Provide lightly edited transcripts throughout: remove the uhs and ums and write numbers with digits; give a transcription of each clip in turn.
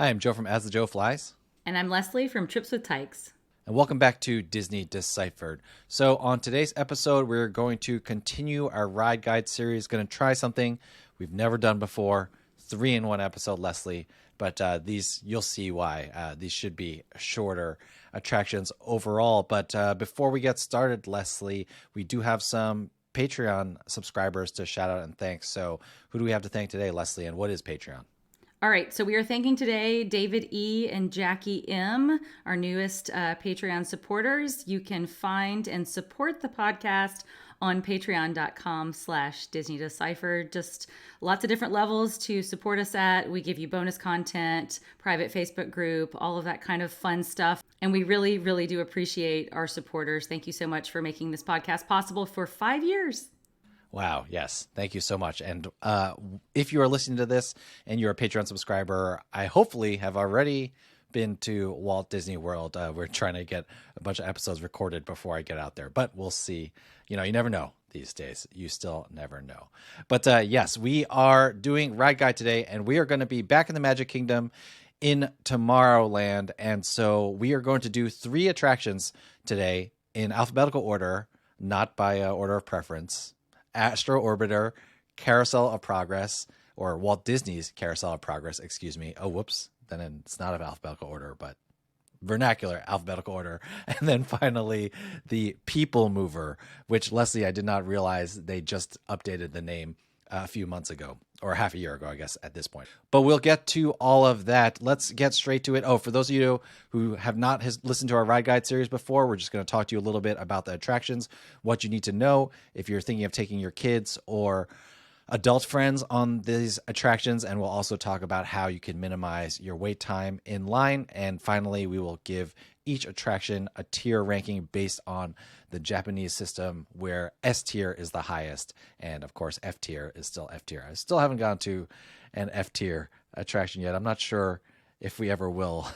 Hi, I'm Joe from As the Joe Flies. And I'm Leslie from Trips with Tykes. And welcome back to Disney Deciphered. So on today's episode, we're going to continue our ride guide series. Going to try something we've never done before. 3-in-1 episode, Leslie. But these, you'll see why. These should be shorter attractions overall. But before we get started, Leslie, we do have some Patreon subscribers to shout out and thank. So who do we have to thank today, Leslie? And what is Patreon? All right, so we are thanking today David E. and Jackie M., our newest Patreon supporters. You can find and support the podcast on patreon.com/Disney Deciphered. Just lots of different levels to support us at. We give you bonus content, private Facebook group, all of that kind of fun stuff. And we really, really do appreciate our supporters. Thank you so much for making this podcast possible for 5 years. Wow. Yes. Thank you so much. And if you are listening to this and you're a Patreon subscriber, I hopefully have already been to Walt Disney World. We're trying to get a bunch of episodes recorded before I get out there, but we'll see. You know, you never know these days. You still never know. But yes, we are doing Ride Guide today, and we are going to be back in the Magic Kingdom in Tomorrowland. And so we are going to do 3 attractions today in alphabetical order, not by order of preference. Astro Orbiter, Carousel of Progress, or Walt Disney's Carousel of Progress, excuse me. Oh, whoops. Then it's not of alphabetical order, but vernacular alphabetical order. And then finally, the Peoplemover, which, Leslie, I did not realize they just updated the name a few months ago, or half a year ago, I guess, at this point. But we'll get to all of that. Let's get straight to it. Oh, for those of you who have not listened to our Ride Guide series before, we're just going to talk to you a little bit about the attractions, what you need to know if you're thinking of taking your kids or adult friends on these attractions. And we'll also talk about how you can minimize your wait time in line. And finally, we will give each attraction a tier ranking based on the Japanese system, where S tier is the highest. And of course, F tier is still F tier. I still haven't gone to an F tier attraction yet. I'm not sure if we ever will,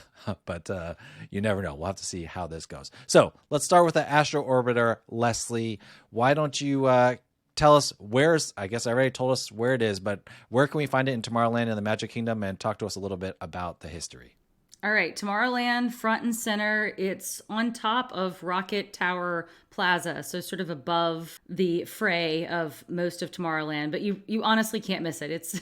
but you never know. We'll have to see how this goes. So let's start with the Astro Orbiter. Leslie, why don't you tell us I guess I already told us where it is, but where can we find it in Tomorrowland in the Magic Kingdom, and talk to us a little bit about the history. All right, Tomorrowland, front and center. It's on top of Rocket Tower Plaza, so sort of above the fray of most of Tomorrowland, but you honestly can't miss it. It's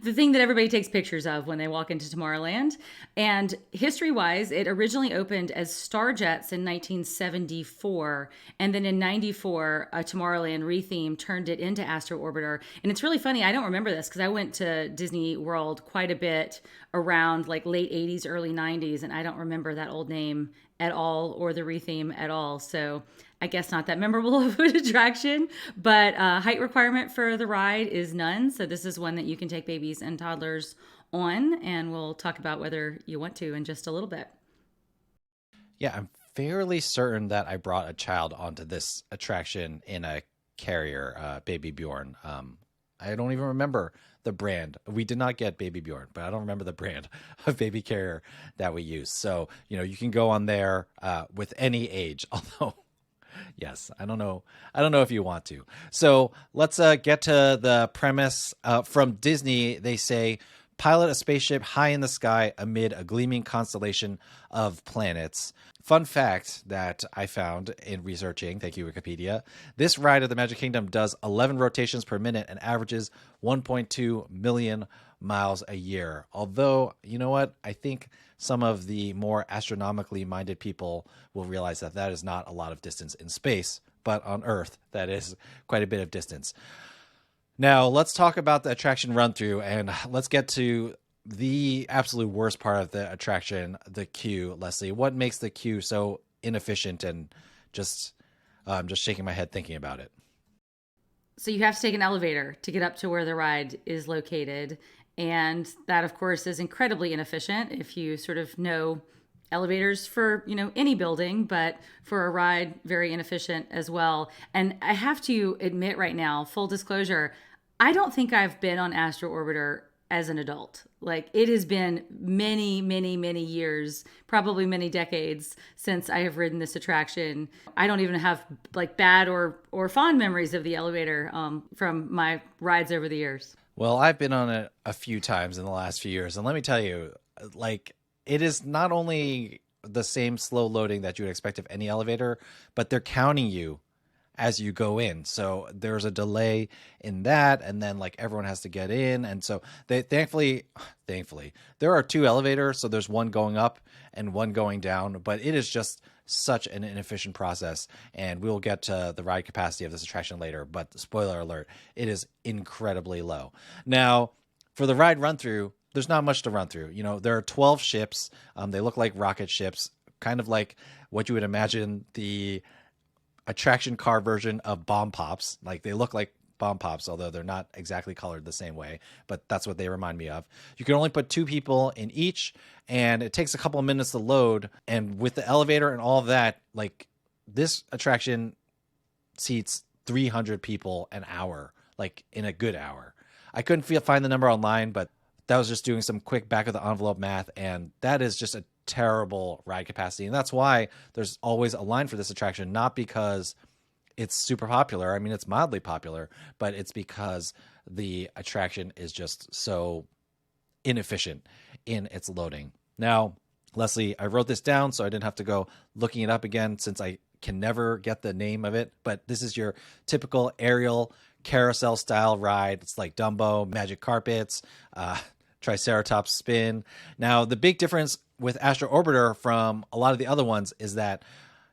the thing that everybody takes pictures of when they walk into Tomorrowland. And history-wise, it originally opened as Starjets in 1974, and then in 94, a Tomorrowland retheme turned it into Astro Orbiter. And it's really funny, I don't remember this because I went to Disney World quite a bit around like late 80s, early 90s, and I don't remember that old name at all or the retheme at all. So I guess not that memorable of an attraction, but height requirement for the ride is none. So this is one that you can take babies and toddlers on, and we'll talk about whether you want to in just a little bit. Yeah, I'm fairly certain that I brought a child onto this attraction in a carrier, Baby Bjorn. I don't even remember the brand. We did not get Baby Bjorn, but I don't remember the brand of baby carrier that we used. So, you know, you can go on there with any age, although, yes, I don't know if you want to. So let's get to the premise. From Disney, they say, pilot a spaceship high in the sky amid a gleaming constellation of planets. Fun fact that I found in researching, thank you, Wikipedia, this ride at the Magic Kingdom does 11 rotations per minute and averages 1.2 million miles a year. Although, you know what? I think some of the more astronomically minded people will realize that that is not a lot of distance in space, but on Earth, that is quite a bit of distance. Now, let's talk about the attraction run through, and let's get to the absolute worst part of the attraction, the queue. Leslie, what makes the queue so inefficient and just shaking my head thinking about it? So you have to take an elevator to get up to where the ride is located. And that, of course, is incredibly inefficient if you sort of know elevators for, you know, any building, but for a ride, very inefficient as well. And I have to admit right now, full disclosure, I don't think I've been on Astro Orbiter as an adult. Like, it has been many, many, many years, probably many decades since I have ridden this attraction. I don't even have like bad or fond memories of the elevator from my rides over the years. Well, I've been on it a few times in the last few years, and let me tell you, like it is not only the same slow loading that you would expect of any elevator, but they're counting you as you go in. So there's a delay in that, and then like everyone has to get in. And so they thankfully there are 2 elevators, so there's one going up and one going down, but it is just such an inefficient process. And we'll get to the ride capacity of this attraction later, but spoiler alert, it is incredibly low. Now, for the ride run through, there's not much to run through. You know, there are 12 ships. They look like rocket ships, kind of like what you would imagine the attraction car version of bomb pops. Like they look like bomb pops, although they're not exactly colored the same way, but that's what they remind me of. You can only put 2 people in each, and it takes a couple of minutes to load. And with the elevator and all of that, like this attraction seats 300 people an hour, like in a good hour. I couldn't find the number online, but that was just doing some quick back of the envelope math, and that is just a terrible ride capacity. And that's why there's always a line for this attraction, not because it's super popular. I mean, it's mildly popular, but it's because the attraction is just so inefficient in its loading. Now, Leslie, I wrote this down so I didn't have to go looking it up again since I can never get the name of it, but this is your typical aerial carousel style ride. It's like Dumbo, magic carpets, Triceratops spin. Now, the big difference with Astro Orbiter from a lot of the other ones is that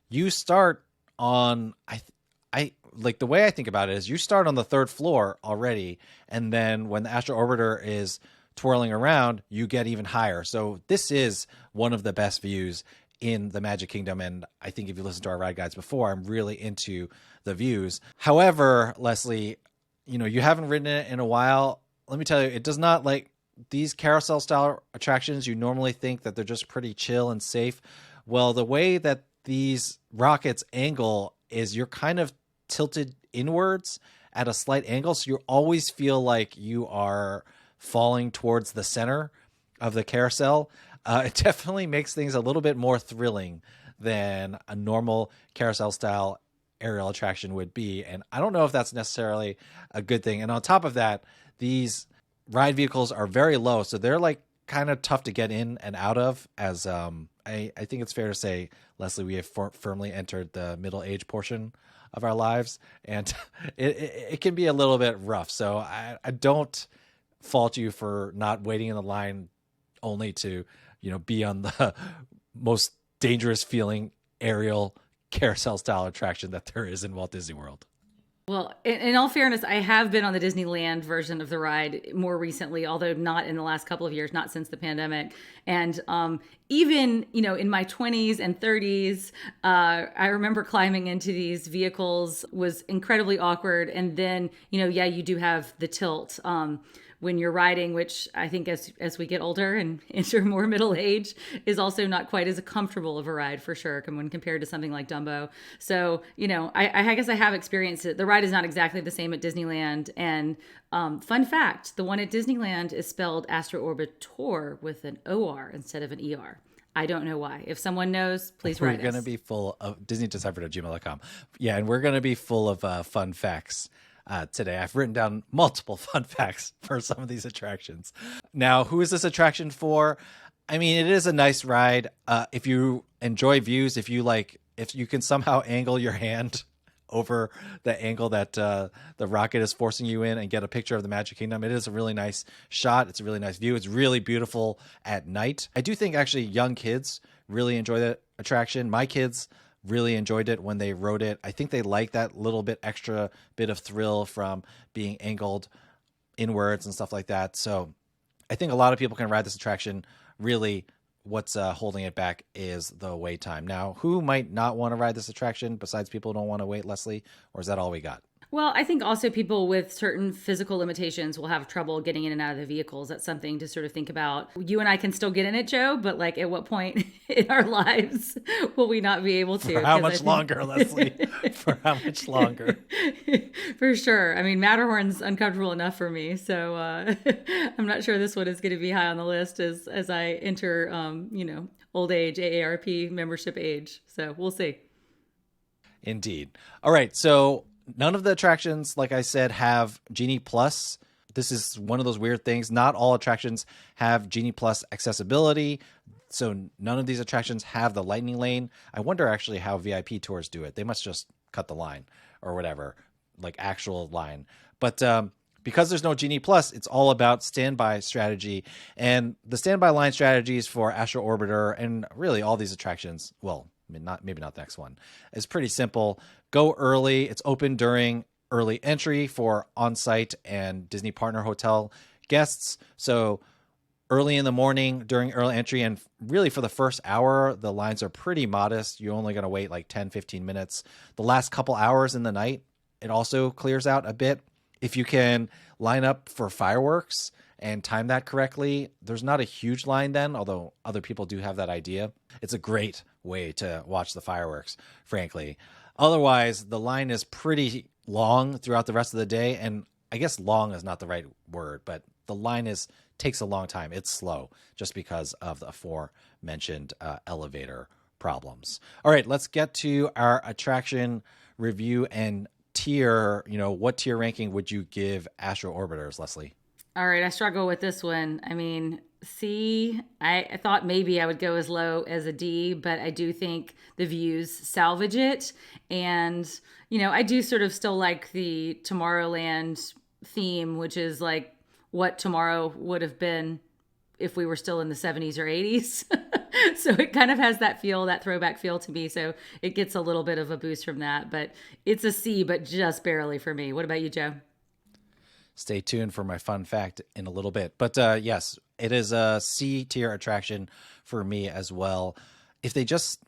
you start on, I like the way I think about it is you start on the 3rd floor already, and then when the Astro Orbiter is twirling around, you get even higher. So this is one of the best views in the Magic Kingdom, and I think if you listen to our ride guides before, I'm really into the views. However, Leslie, you know, you haven't ridden it in a while. Let me tell you, it does not, like these carousel style attractions, you normally think that they're just pretty chill and safe. Well, the way that these rockets angle is you're kind of tilted inwards at a slight angle, so you always feel like you are falling towards the center of the carousel. It definitely makes things a little bit more thrilling than a normal carousel style aerial attraction would be. And I don't know if that's necessarily a good thing. And on top of that, these ride vehicles are very low, so they're like kind of tough to get in and out of. As I think it's fair to say, Leslie, we have firmly entered the middle age portion of our lives, and it can be a little bit rough. So I don't fault you for not waiting in the line only to, you know, be on the most dangerous feeling aerial carousel style attraction that there is in Walt Disney World. Well, in all fairness, I have been on the Disneyland version of the ride more recently, although not in the last couple of years, not since the pandemic. And even, you know, in my 20s and 30s, I remember climbing into these vehicles was incredibly awkward. And then, you know, yeah, you do have the tilt when you're riding, which I think as we get older and enter more middle age is also not quite as comfortable of a ride for sure when compared to something like Dumbo. So, you know, I guess I have experienced it. The ride is not exactly the same at Disneyland. And fun fact, the one at Disneyland is spelled Astro Orbitor with an OR instead of an ER. I don't know why. If someone knows, please write us. We're going to be full of DisneyDeciphered@gmail.com. Yeah, and we're going to be full of fun facts today. I've written down multiple fun facts for some of these attractions. Now, who is this attraction for? I mean, it is a nice ride. If you enjoy views, if you can somehow angle your hand over the angle that the rocket is forcing you in and get a picture of the Magic Kingdom, it is a really nice shot. It's a really nice view. It's really beautiful at night. I do think actually young kids really enjoy that attraction. My kids really enjoyed it when they rode it. I think they like that little bit extra bit of thrill from being angled inwards and stuff like that. So I think a lot of people can ride this attraction. Really, what's holding it back is the wait time. Now, who might not want to ride this attraction besides people who don't want to wait, Leslie? Or is that all we got? Well, I think also people with certain physical limitations will have trouble getting in and out of the vehicles. That's something to sort of think about. You and I can still get in it, Joe, but like at what point in our lives will we not be able to? For how much longer, Leslie? For how much longer? For sure. I mean, Matterhorn's uncomfortable enough for me. So I'm not sure this one is going to be high on the list as I enter, old age, AARP membership age. So we'll see. Indeed. All right. So none of the attractions, like I said, have Genie Plus. This is one of those weird things. Not all attractions have Genie Plus accessibility. So none of these attractions have the lightning lane. I wonder actually how VIP tours do it. They must just cut the line or whatever, like actual line. But because there's no Genie Plus, it's all about standby strategy. And the standby line strategies for Astro Orbiter and really all these attractions, well, maybe not the next one, is pretty simple. Go early. It's open during early entry for on-site and Disney partner hotel guests. So early in the morning during early entry, and really for the first hour, the lines are pretty modest. You're only going to wait like 10, 15 minutes. The last couple hours in the night, it also clears out a bit. If you can line up for fireworks and time that correctly, there's not a huge line then, although other people do have that idea. It's a great way to watch the fireworks, frankly. Otherwise, the line is pretty long throughout the rest of the day. And I guess long is not the right word, but the line takes a long time. It's slow just because of the aforementioned elevator problems. All right, let's get to our attraction review and tier. What tier ranking would you give Astro Orbiters, Leslie? All right, I struggle with this one. I mean, C, I thought maybe I would go as low as a D, but I do think the views salvage it. And, I do sort of still like the Tomorrowland theme, which is like what tomorrow would have been if we were still in the 70s or 80s. So it kind of has that feel, that throwback feel to me. So it gets a little bit of a boost from that, but it's a C, but just barely for me. What about you, Joe? Stay tuned for my fun fact in a little bit. But yes, it is a C tier attraction for me as well. If they just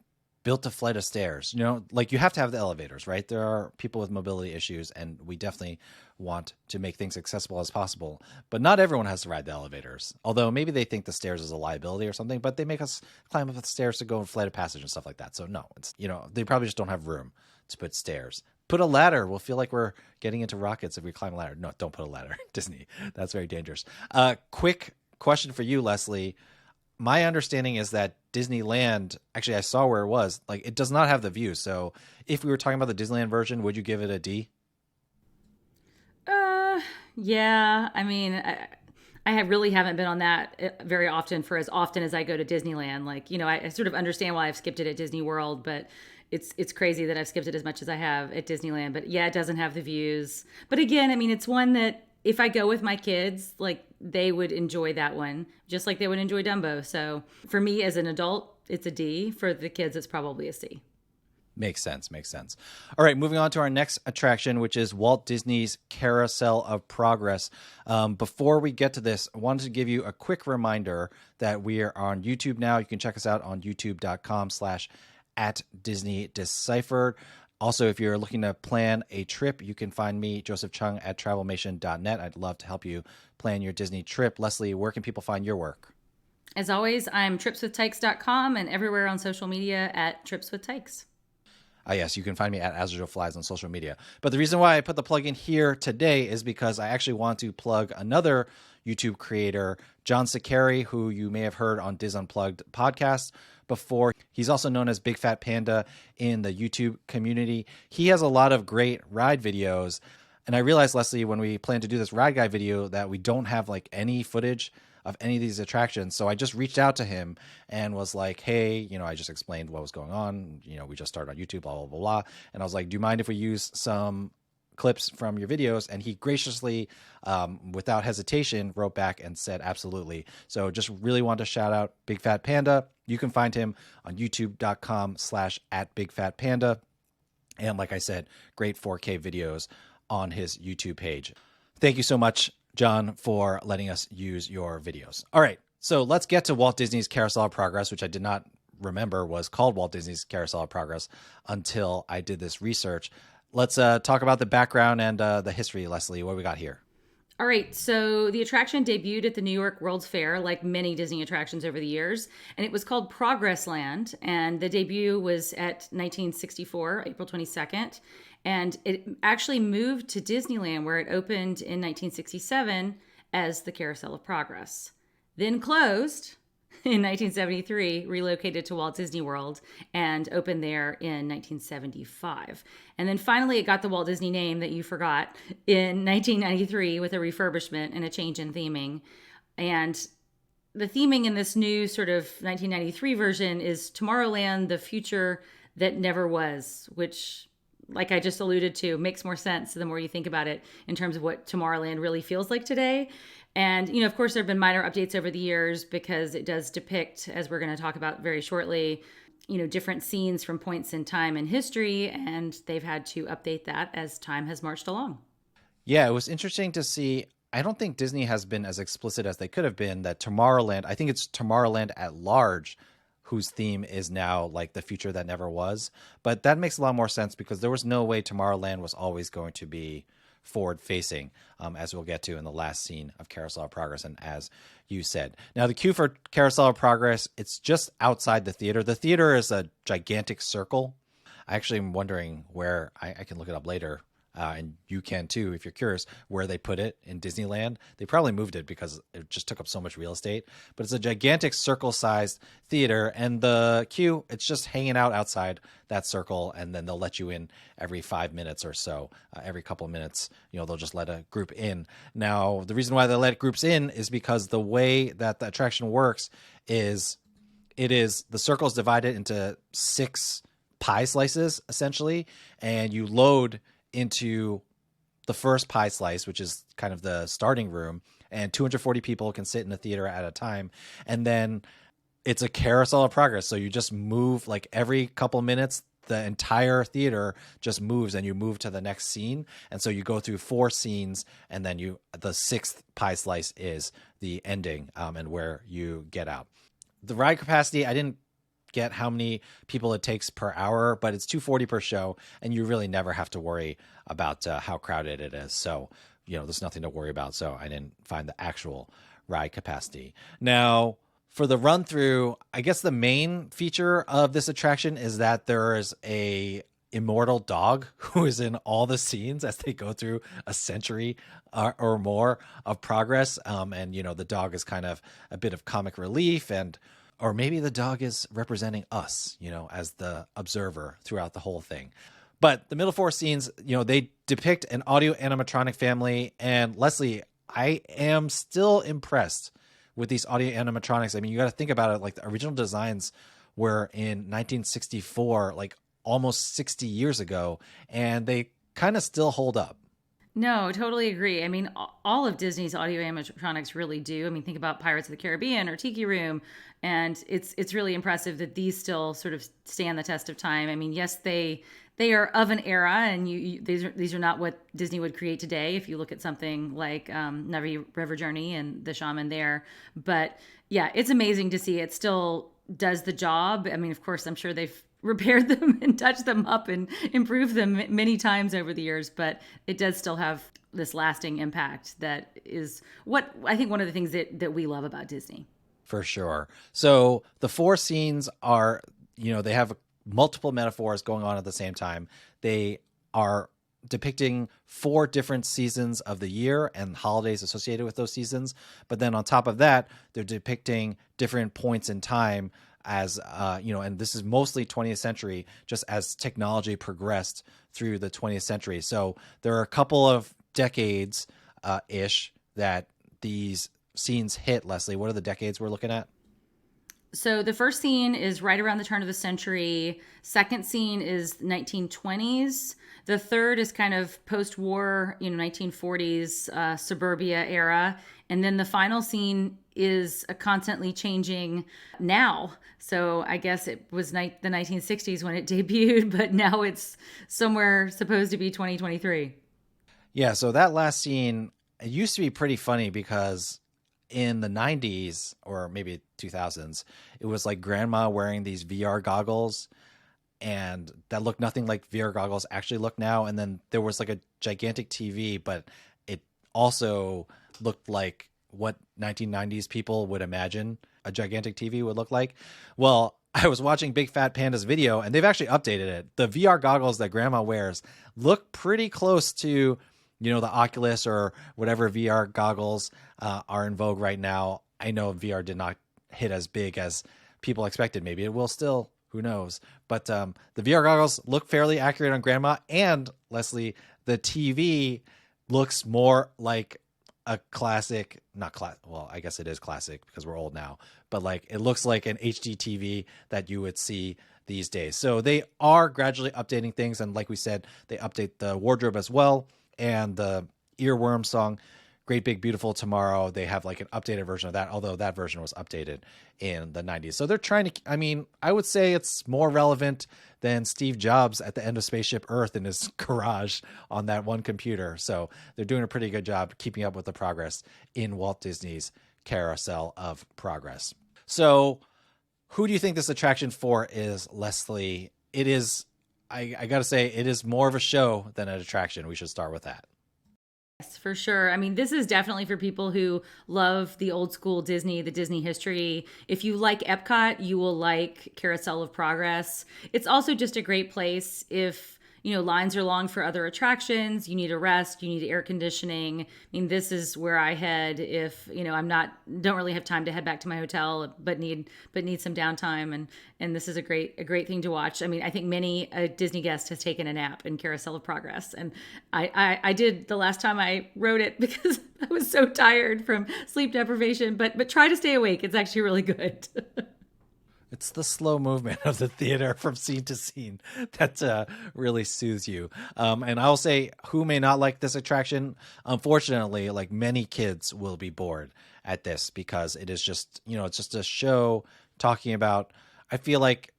built a flight of stairs, like you have to have the elevators, right? There are people with mobility issues, and we definitely want to make things accessible as possible. But not everyone has to ride the elevators. Although maybe they think the stairs is a liability or something, but they make us climb up the stairs to go and flight of passage and stuff like that. So no, it's, they probably just don't have room to put stairs. Put a ladder. We'll feel like we're getting into rockets if we climb a ladder. No, don't put a ladder. Disney. That's very dangerous. Quick question for you, Leslie. My understanding is that Disneyland, actually I saw where it was, like it does not have the view. So if we were talking about the Disneyland version, would you give it a D? Yeah. I mean, I really haven't been on that very often for as often as I go to Disneyland. Like, I sort of understand why I've skipped it at Disney World, but it's crazy that I've skipped it as much as I have at Disneyland. But yeah, it doesn't have the views. But again, I mean, it's one that if I go with my kids, like they would enjoy that one, just like they would enjoy Dumbo. So for me as an adult, it's a D. For the kids, it's probably a C. Makes sense. All right, moving on to our next attraction, which is Walt Disney's Carousel of Progress. Before we get to this, I wanted to give you a quick reminder that we are on YouTube now. You can check us out on youtube.com/@DisneyDeciphered. Also, if you're looking to plan a trip, you can find me, Joseph Chung, at travelmation.net. I'd love to help you plan your Disney trip. Leslie, where can people find your work? As always, I'm tripswithtykes.com and everywhere on social media at tripswithtykes. Yes, you can find me at AzraelFlies on social media. But the reason why I put the plug in here today is because I actually want to plug another YouTube creator, John Sakari, who you may have heard on Diz Unplugged podcast before. He's also known as Big Fat Panda in the YouTube community. He has a lot of great ride videos. And I realized, Leslie, when we plan to do this ride guide video, that we don't have like any footage of any of these attractions. So I just reached out to him and was like, hey, I just explained what was going on. We just started on YouTube, blah, blah, blah, blah. And I was like, do you mind if we use some clips from your videos? And he graciously, without hesitation, wrote back and said, absolutely. So just really want to shout out Big Fat Panda. You can find him on youtube.com/@BigFatPanda. And like I said, great 4K videos on his YouTube page. Thank you so much, John, for letting us use your videos. All right, so let's get to Walt Disney's Carousel of Progress, which I did not remember was called Walt Disney's Carousel of Progress until I did this research. Let's talk about the background and the history, Leslie. What do we got here? All right, so the attraction debuted at the New York World's Fair, like many Disney attractions over the years, and it was called Progress Land, and the debut was at 1964, April 22nd, and it actually moved to Disneyland, where it opened in 1967 as the Carousel of Progress. Then closed in 1973, relocated to Walt Disney World and opened there in 1975. And then finally, it got the Walt Disney name that you forgot in 1993 with a refurbishment and a change in theming. And the theming in this new sort of 1993 version is Tomorrowland, the future that never was, which, like I just alluded to, makes more sense the more you think about it in terms of what Tomorrowland really feels like today. And, of course, there have been minor updates over the years because it does depict, as we're going to talk about very shortly, different scenes from points in time and history. And they've had to update that as time has marched along. Yeah, it was interesting to see. I don't think Disney has been as explicit as they could have been that Tomorrowland, I think it's Tomorrowland at large, whose theme is now like the future that never was. But that makes a lot more sense because there was no way Tomorrowland was always going to be forward facing, as we'll get to in the last scene of Carousel of Progress. And as you said, now the queue for Carousel of Progress, it's just outside the theater. The theater is a gigantic circle. I actually am wondering where I can look it up later. And you can too, if you're curious, where they put it in Disneyland. They probably moved it because it just took up so much real estate. But it's a gigantic circle-sized theater, and the queue, it's just hanging out outside that circle, and then they'll let you in every 5 minutes or so. Every couple of minutes, they'll just let a group in. Now, the reason why they let groups in is because the way that the attraction works is the circle is divided into 6 pie slices, essentially, and you load into the first pie slice, which is kind of the starting room, and 240 people can sit in the theater at a time. And then it's a Carousel of Progress. So you just move like every couple minutes, the entire theater just moves and you move to the next scene. And so you go through 4 scenes, and then the 6th pie slice is the ending, and where you get out. The ride capacity, I didn't get how many people it takes per hour, but it's 240 per show, and you really never have to worry about how crowded it is. So, there's nothing to worry about. So I didn't find the actual ride capacity. Now, for the run through, I guess the main feature of this attraction is that there is a immortal dog who is in all the scenes as they go through a century or more of progress. And, the dog is kind of a bit of comic relief, or maybe the dog is representing us, as the observer throughout the whole thing. But the middle 4 scenes, they depict an audio animatronic family. And Leslie, I am still impressed with these audio animatronics. I mean, you got to think about it. Like, the original designs were in 1964, like almost 60 years ago, and they kind of still hold up. No, totally agree. I mean, all of Disney's audio animatronics really do. I mean, think about Pirates of the Caribbean or Tiki Room, and it's really impressive that these still sort of stand the test of time. I mean, yes, they are of an era, and these are not what Disney would create today. If you look at something like Navi River Journey and the Shaman there, but yeah, it's amazing to see it still does the job. I mean, of course, I'm sure they've repaired them and touched them up and improved them many times over the years, but it does still have this lasting impact that is what I think one of the things that we love about Disney. For sure. So the 4 scenes are, they have multiple metaphors going on at the same time. They are depicting 4 different seasons of the year and holidays associated with those seasons. But then on top of that, they're depicting different points in time as, and this is mostly 20th century, just as technology progressed through the 20th century. So there are a couple of decades ish that these scenes hit. Leslie, what are the decades we're looking at? So the first scene is right around the turn of the century. Second scene is 1920s. The third is kind of post-war, 1940s suburbia era. And then the final scene is a constantly changing now. So I guess it was the 1960s when it debuted, but now it's somewhere supposed to be 2023. Yeah, so that last scene, it used to be pretty funny because in the 90s or maybe 2000s, it was like grandma wearing these VR goggles, and that looked nothing like VR goggles actually look now. And then there was like a gigantic TV, but it also looked like what 1990s people would imagine a gigantic TV would look like. Well, I was watching Big Fat Panda's video, and they've actually updated it. The VR goggles that grandma wears look pretty close to, the Oculus or whatever VR goggles are in vogue right now. I know VR did not hit as big as people expected. Maybe it will still, who knows? But the VR goggles look fairly accurate on Grandma, and Leslie, the TV looks more like a classic, not class. Well, I guess it is classic because we're old now, but like it looks like an HD TV that you would see these days. So they are gradually updating things, and like we said, they update the wardrobe as well, and the earworm song, Great Big Beautiful Tomorrow, they have like an updated version of that, although that version was updated in the 90s. So they're trying to, I mean, I would say it's more relevant than Steve Jobs at the end of Spaceship Earth in his garage on that one computer. So they're doing a pretty good job keeping up with the progress in Walt Disney's Carousel of Progress. So who do you think this attraction for is, Leslie? It is, I got to say, it is more of a show than an attraction. We should start with that. Yes, for sure. I mean, this is definitely for people who love the old school Disney, the Disney history. If you like Epcot, you will like Carousel of Progress. It's also just a great place if, you know, lines are long for other attractions, you need a rest, you need air conditioning. I mean, this is where I head if, you know, don't really have time to head back to my hotel, but need some downtime. And this is a great thing to watch. I mean, I think many a Disney guest has taken a nap in Carousel of Progress. And I did the last time I rode it because I was so tired from sleep deprivation, but try to stay awake. It's actually really good. It's the slow movement of the theater from scene to scene that really soothes you. And I'll say, who may not like this attraction? Unfortunately, like many kids will be bored at this because it is just, you know, it's just a show talking about, I feel like,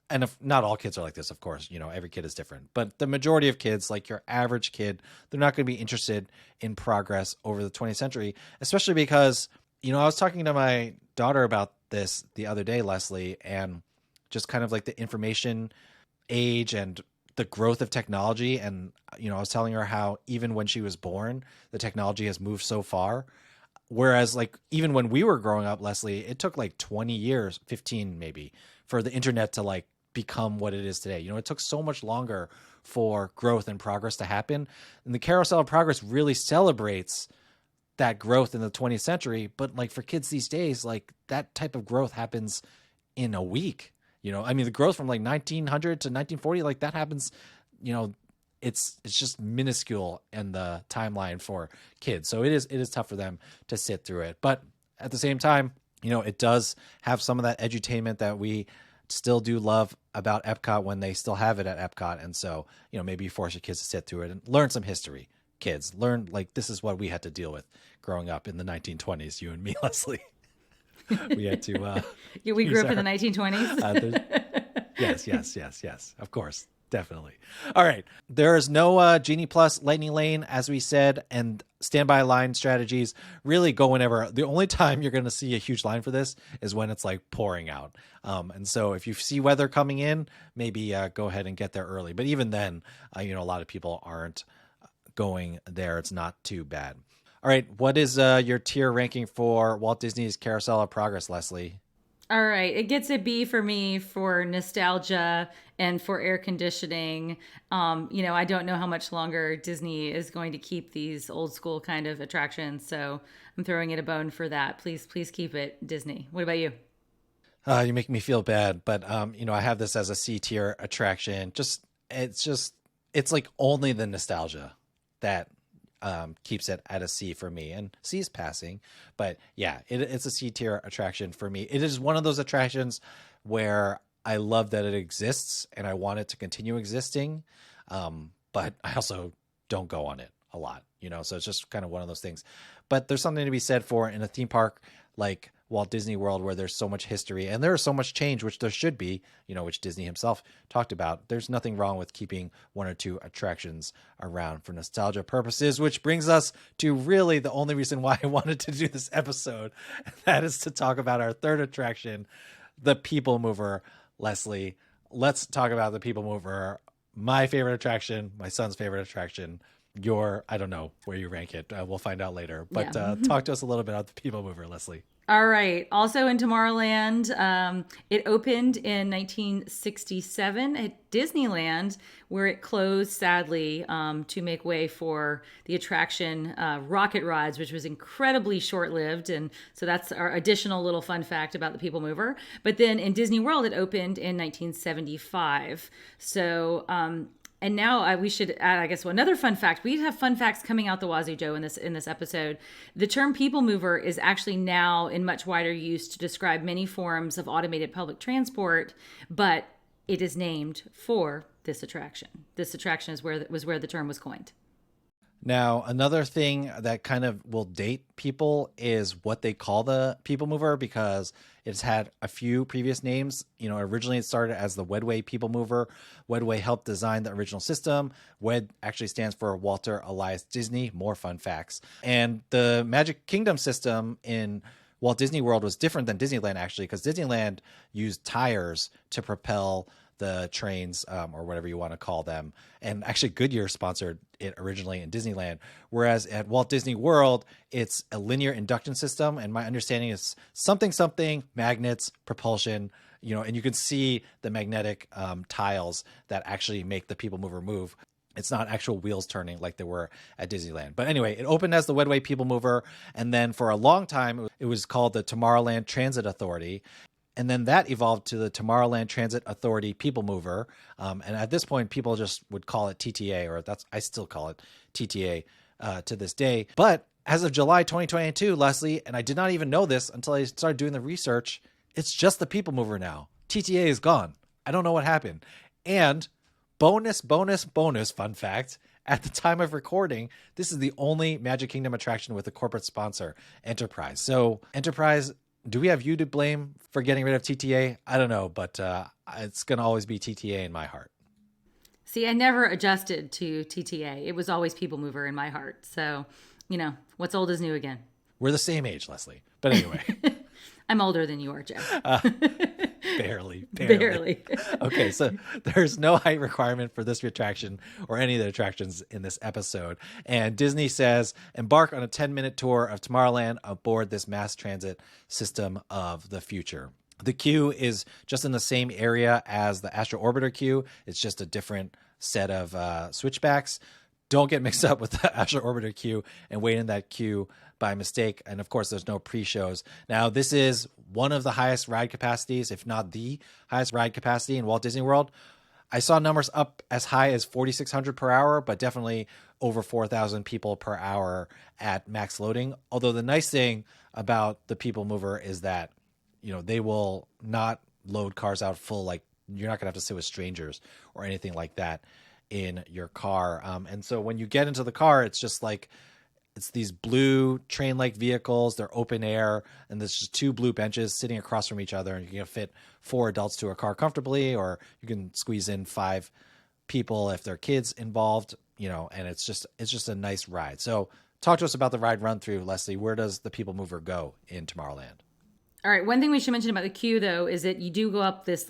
and if not all kids are like this, of course, you know, every kid is different, but the majority of kids, like your average kid, they're not going to be interested in progress over the 20th century, especially because, you know, I was talking to my daughter about this the other day, Leslie, and just kind of like the information age and the growth of technology. And, you know, I was telling her how even when she was born, the technology has moved so far. Whereas like even when we were growing up, Leslie, it took like 20 years, 15 maybe, for the internet to like become what it is today. You know, it took so much longer for growth and progress to happen. And the Carousel of Progress really celebrates that growth in the 20th century. But like for kids these days, like that type of growth happens in a week. You know, I mean, the growth from like 1900 to 1940, like that happens, you know, it's just minuscule in the timeline for kids. So it is tough for them to sit through it. But at the same time, you know, it does have some of that edutainment that we still do love about Epcot when they still have it at Epcot. And so, you know, maybe you force your kids to sit through it and learn some history. Kids learn, like, this is what we had to deal with growing up in the 1920s, you and me, Leslie. We had to yeah, we grew up in the 1920s. Yes, of course, definitely. All right, there is no Genie Plus Lightning Lane, as we said, and standby line strategies really go whenever. The only time you're going to see a huge line for this is when it's like pouring out, and so if you see weather coming in, maybe go ahead and get there early. But even then, you know, a lot of people aren't going there. It's not too bad. All right, what is your tier ranking for Walt Disney's Carousel of Progress, Leslie? All right, it gets a B for me for nostalgia and for air conditioning. You know, I don't know how much longer Disney is going to keep these old school kind of attractions, so I'm throwing it a bone for that. Please keep it, Disney. What about you? You make me feel bad, but you know, I have this as a C tier attraction. It's like only the nostalgia that keeps it at a C for me, and C is passing, but yeah, it's a C tier attraction for me. It is one of those attractions where I love that it exists and I want it to continue existing, but I also don't go on it a lot, you know, so it's just kind of one of those things. But there's something to be said for in a theme park like Walt Disney World, where there's so much history and there is so much change, which there should be, you know, which Disney himself talked about. There's nothing wrong with keeping one or two attractions around for nostalgia purposes, which brings us to really the only reason why I wanted to do this episode. And that is to talk about our third attraction, the Peoplemover. Leslie, let's talk about the Peoplemover. My favorite attraction, my son's favorite attraction. I don't know where you rank it. We'll find out later. Yeah. But talk to us a little bit about the People Mover, Leslie. All right. Also in Tomorrowland, it opened in 1967 at Disneyland, where it closed sadly to make way for the attraction Rocket Rides, which was incredibly short lived. And so that's our additional little fun fact about the People Mover. But then in Disney World, it opened in 1975. So, and now we should add, I guess, another fun fact. We have fun facts coming out the wazoo, Joe, in this episode. The term people mover is actually now in much wider use to describe many forms of automated public transport, but it is named for this attraction. This attraction is where the term was coined. Now, another thing that kind of will date people is what they call the People Mover, because it's had a few previous names. Originally it started as the Wedway People Mover. Wedway helped design the original system. Wed actually stands for Walter Elias Disney. More fun facts. And the Magic Kingdom system in Walt Disney World was different than Disneyland, actually, because Disneyland used tires to propel the trains, or whatever you want to call them. And actually Goodyear sponsored it originally in Disneyland. Whereas at Walt Disney World, it's a linear induction system. And my understanding is something, magnets, propulsion, and you can see the magnetic tiles that actually make the People Mover move. It's not actual wheels turning like they were at Disneyland. But anyway, it opened as the Wedway People Mover. And then for a long time, it was called the Tomorrowland Transit Authority. And then that evolved to the Tomorrowland Transit Authority People Mover. And at this point, people just would call it TTA, or I still call it TTA to this day. But as of July 2022, Leslie, and I did not even know this until I started doing the research, it's just the People Mover now. TTA is gone. I don't know what happened. And bonus fun fact, at the time of recording, this is the only Magic Kingdom attraction with a corporate sponsor, Enterprise. So Enterprise, do we have you to blame for getting rid of TTA? I don't know, but it's going to always be TTA in my heart. See, I never adjusted to TTA. It was always People Mover in my heart. So, what's old is new again. We're the same age, Leslie. But anyway. I'm older than you are, Joe. Barely. Okay, so there's no height requirement for this attraction or any of the attractions in this episode. And Disney says, embark on a 10-minute tour of Tomorrowland aboard this mass transit system of the future. The queue is just in the same area as the Astro Orbiter queue. It's just a different set of switchbacks. Don't get mixed up with the Astro Orbiter queue and wait in that queue by mistake. And of course, there's no pre-shows. Now, this is one of the highest ride capacities, if not the highest ride capacity in Walt Disney World. I saw numbers up as high as 4,600 per hour, but definitely over 4,000 people per hour at max loading. Although the nice thing about the People Mover is that, they will not load cars out full. Like, you're not going to have to sit with strangers or anything like that in your car. And so when you get into the car, it's just like, it's these blue train-like vehicles. They're open air, and there's just two blue benches sitting across from each other, and you can fit 4 adults to a car comfortably, or you can squeeze in 5 people if there are kids involved, and it's just a nice ride. So talk to us about the ride run through, Leslie. Where does the People Mover go in Tomorrowland? All right. One thing we should mention about the queue, though, is that you do go up this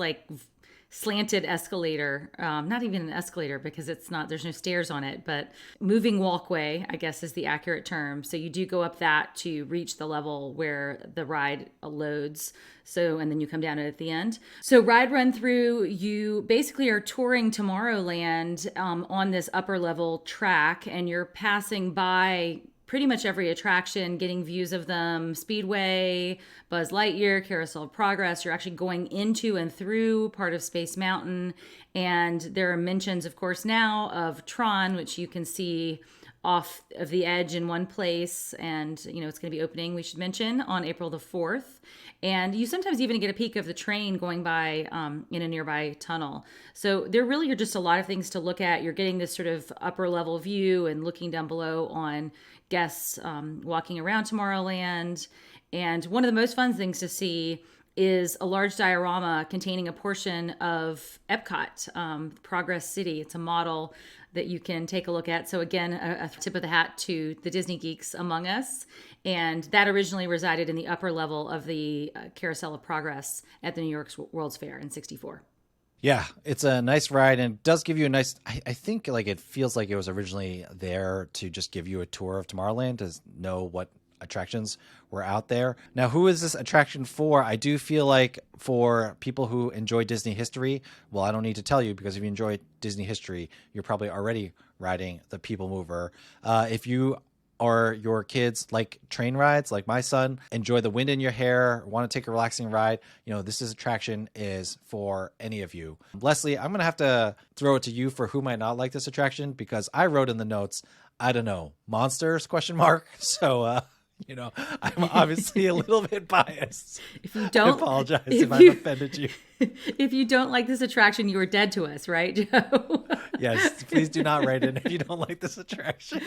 slanted escalator, not even an escalator because there's no stairs on it, but moving walkway, I guess is the accurate term. So you do go up that to reach the level where the ride loads. So, and then you come down it at the end. So ride run through, you basically are touring Tomorrowland on this upper level track, and you're passing by pretty much every attraction, getting views of them. Speedway, Buzz Lightyear, Carousel of Progress. You're actually going into and through part of Space Mountain. And there are mentions, of course, now of Tron, which you can see off of the edge in one place. And, it's going to be opening, we should mention, on April the 4th. And you sometimes even get a peek of the train going by in a nearby tunnel. So there really are just a lot of things to look at. You're getting this sort of upper level view and looking down below on guests walking around Tomorrowland. And one of the most fun things to see is a large diorama containing a portion of Epcot, Progress City. It's a model that you can take a look at. So again, a tip of the hat to the Disney geeks among us. And that originally resided in the upper level of the Carousel of Progress at the New York World's Fair in '64. Yeah, it's a nice ride and does give you a nice. I think like it feels like it was originally there to just give you a tour of Tomorrowland to know what attractions were out there. Now, who is this attraction for? I do feel like for people who enjoy Disney history, well, I don't need to tell you because if you enjoy Disney history, you're probably already riding the People Mover. If you or your kids like train rides like my son, enjoy the wind in your hair, want to take a relaxing ride, this attraction is for any of you. Leslie, I'm gonna have to throw it to you for who might not like this attraction, because I wrote in the notes, I don't know, monsters question mark. So I'm obviously a little bit biased. If you don't, I apologize if I've offended you. If you don't like this attraction, you are dead to us, right, Joe? Yes, please do not write in if you don't like this attraction.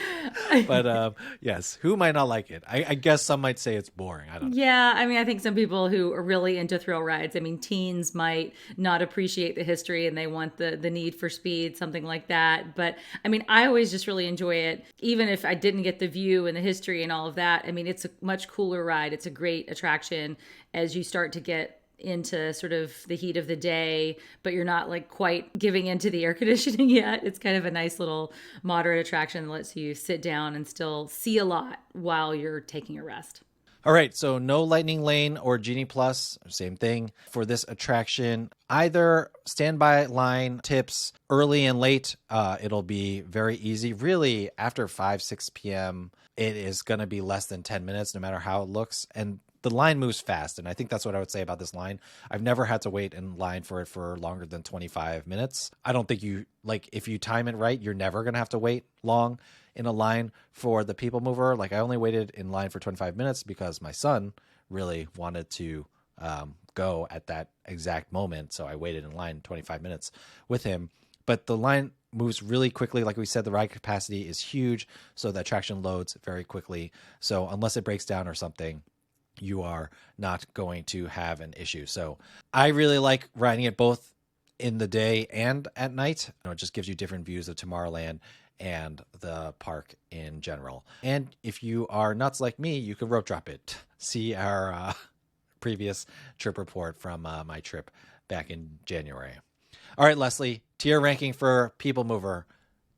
But yes, who might not like it? I guess some might say it's boring. I don't know. Yeah, I mean, I think some people who are really into thrill rides, I mean, teens might not appreciate the history and they want the need for speed, something like that. But I mean, I always just really enjoy it, even if I didn't get the view and the history and all of that. I mean, it's a much cooler ride. It's a great attraction as you start to get into sort of the heat of the day, but you're not like quite giving into the air conditioning yet. It's kind of a nice little moderate attraction that lets you sit down and still see a lot while you're taking a rest. All right, so no Lightning Lane or Genie Plus, same thing for this attraction. Either standby line tips early and late, it'll be very easy. Really, after 6 p.m., it is going to be less than 10 minutes, no matter how it looks. And the line moves fast, and I think that's what I would say about this line. I've never had to wait in line for it for longer than 25 minutes. I don't think if you time it right, you're never going to have to wait long in a line for the People Mover. Like, I only waited in line for 25 minutes because my son really wanted to go at that exact moment, so I waited in line 25 minutes with him. But the line moves really quickly. Like we said, the ride capacity is huge, so the attraction loads very quickly. So unless it breaks down or something, you are not going to have an issue. So I really like riding it both in the day and at night. It just gives you different views of Tomorrowland and the park in general. And if you are nuts like me, you can rope drop it. See our previous trip report from my trip back in January. All right, Leslie, tier ranking for People Mover.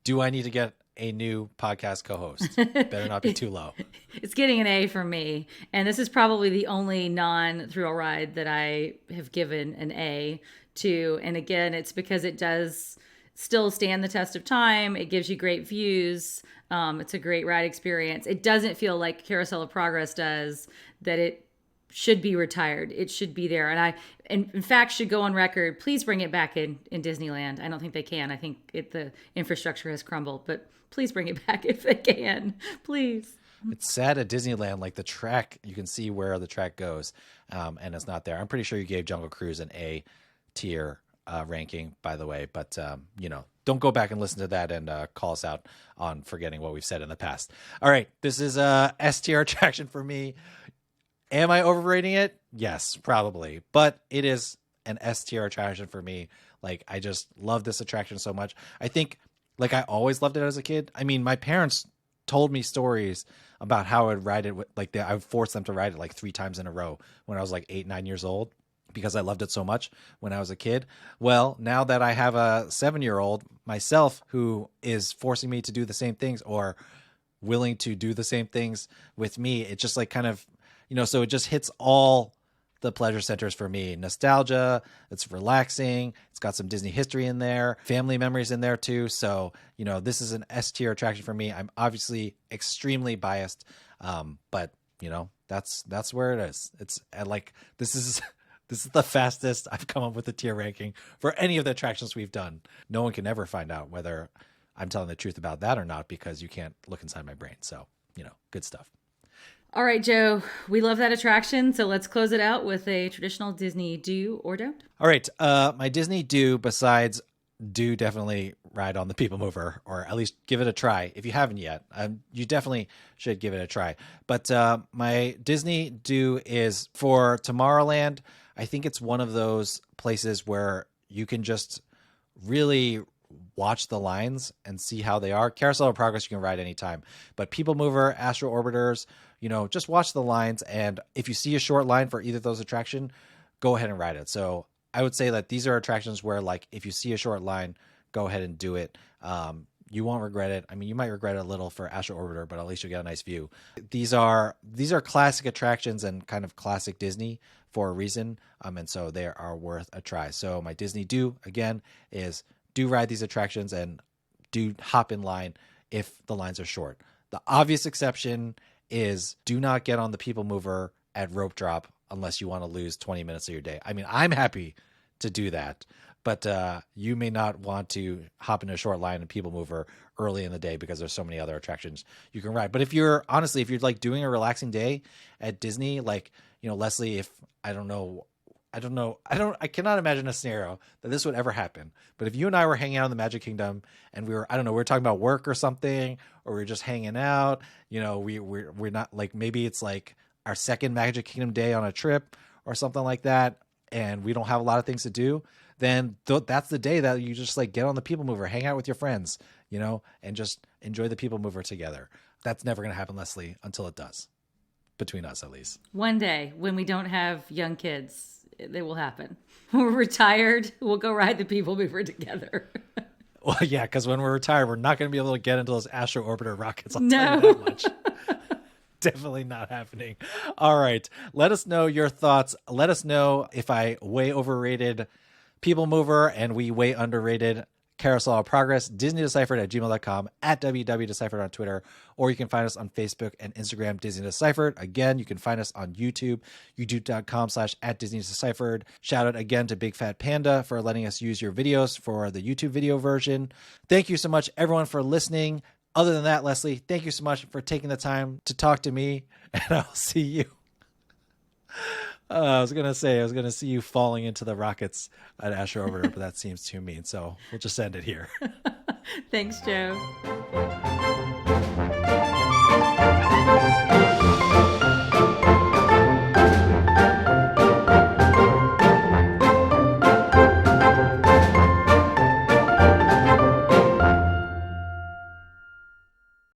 Do I need to get a new podcast co-host? Better not be too low. It's getting an A from me. And this is probably the only non-thrill ride that I have given an A to. And again, it's because it does still stand the test of time. It gives you great views. It's a great ride experience. It doesn't feel like Carousel of Progress does, that it should be retired. It should be there. And in fact, should go on record. Please bring it back in Disneyland. I don't think they can. I think the infrastructure has crumbled, but please bring it back if they can. Please. It's sad at Disneyland, like the track, you can see where the track goes, and it's not there. I'm pretty sure you gave Jungle Cruise an A tier ranking, by the way, but don't go back and listen to that and call us out on forgetting what we've said in the past. All right, this is a S tier attraction for me. Am I overrating it? Yes, probably, but it is an S tier attraction for me. Like, I just love this attraction so much. I think, like, I always loved it as a kid. I mean, my parents told me stories about how I would ride it. I would force them to ride it like 3 times in a row when I was like 8, 9 years old, because I loved it so much when I was a kid. Well, now that I have a 7-year-old myself who is forcing me to do the same things or willing to do the same things with me, it just like kind of, so it just hits all the pleasure centers for me. Nostalgia, it's relaxing, it's got some Disney history in there, family memories in there too. So, this is an S tier attraction for me. I'm obviously extremely biased, but that's where it is. It's like, this is the fastest I've come up with a tier ranking for any of the attractions we've done. No one can ever find out whether I'm telling the truth about that or not, because you can't look inside my brain. So, good stuff. All right, Joe, we love that attraction. So let's close it out with a traditional Disney do or don't. All right. My Disney do, besides do definitely ride on the People Mover, or at least give it a try. If you haven't yet, you definitely should give it a try. But my Disney do is for Tomorrowland. I think it's one of those places where you can just really watch the lines and see how they are. Carousel of Progress, you can ride anytime. But People Mover, Astro Orbiters, just watch the lines. And if you see a short line for either of those attractions, go ahead and ride it. So I would say that these are attractions where, like, if you see a short line, go ahead and do it. You won't regret it. I mean, you might regret it a little for Astro Orbiter, but at least you'll get a nice view. These are classic attractions and kind of classic Disney for a reason, and so they are worth a try. So my Disney do, again, is do ride these attractions and do hop in line if the lines are short. The obvious exception is do not get on the Peoplemover at rope drop unless you want to lose 20 minutes of your day. I mean, I'm happy to do that, but you may not want to hop in a short line in Peoplemover early in the day because there's so many other attractions you can ride. But if you're like doing a relaxing day at Disney, like, you know, Leslie, if I cannot imagine a scenario that this would ever happen. But if you and I were hanging out in the Magic Kingdom and we were talking about work or something, or we were just hanging out, you know, we're not, like, maybe it's like our second Magic Kingdom day on a trip or something like that, and we don't have a lot of things to do, then that's the day that you just, like, get on the Peoplemover, hang out with your friends, you know, and just enjoy the Peoplemover together. That's never going to happen, Leslie, until it does. Between us, at least. One day when we don't have young kids, it will happen. When we're retired, we'll go ride the Peoplemover together. Well, yeah, because when we're retired, we're not going to be able to get into those Astro Orbiter rockets. I'll tell you that much. Definitely not happening. All right. Let us know your thoughts. Let us know if I way overrated Peoplemover and we way underrated Carousel of Progress. DisneyDeciphered@gmail.com, at WWDeciphered on Twitter, or you can find us on Facebook and Instagram, Disney Deciphered. Again, you can find us on YouTube, youtube.com/@DisneyDeciphered. Shout out again to Big Fat Panda for letting us use your videos for the YouTube video version. Thank you so much, everyone, for listening. Other than that, Leslie, thank you so much for taking the time to talk to me, and I'll see you. I was going to see you falling into the rockets at Astro Orbiter, but that seems too mean. So we'll just end it here. Thanks, Joe.